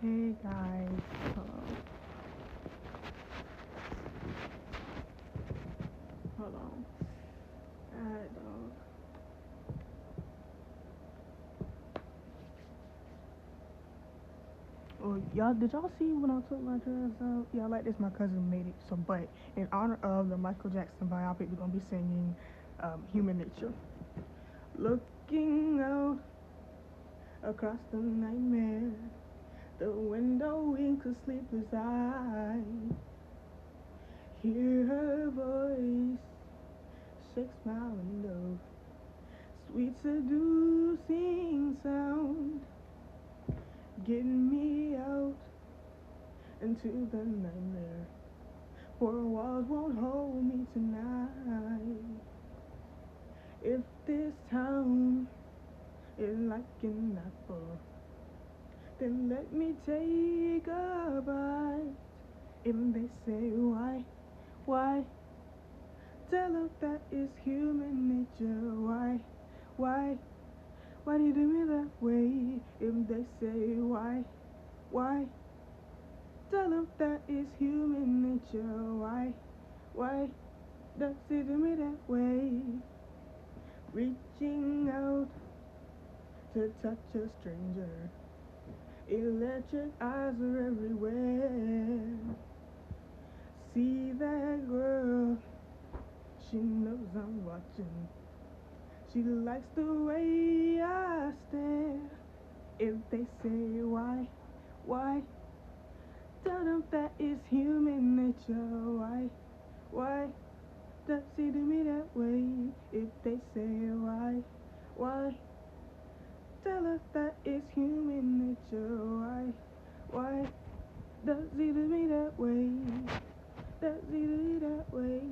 Hey guys, hold on. Dog. Oh, y'all, did y'all see when I took my dress out? Yeah, like this. My cousin made it. So, but in honor of the Michael Jackson biopic, we're gonna be singing "Human Nature." Looking out across the nightmare, the window into sleepless eye. Hear her voice, shakes my window, sweet seducing sound. Getting me out into the nightmare. Four walls won't hold me tonight. If this town is like an apple, then let me take a bite. If they say why, tell them that is human nature. Why, why do you do me that way? If they say why, tell them that is human nature. Why does it do me that way? Reaching out to touch a stranger. Electric eyes are everywhere. See that girl, she knows I'm watching. She likes the way I stare. If they say why, tell them that is human nature. Why does he do me that way? If they say why, tell us that it's human nature. Why does he do me that way? Does he do me that way?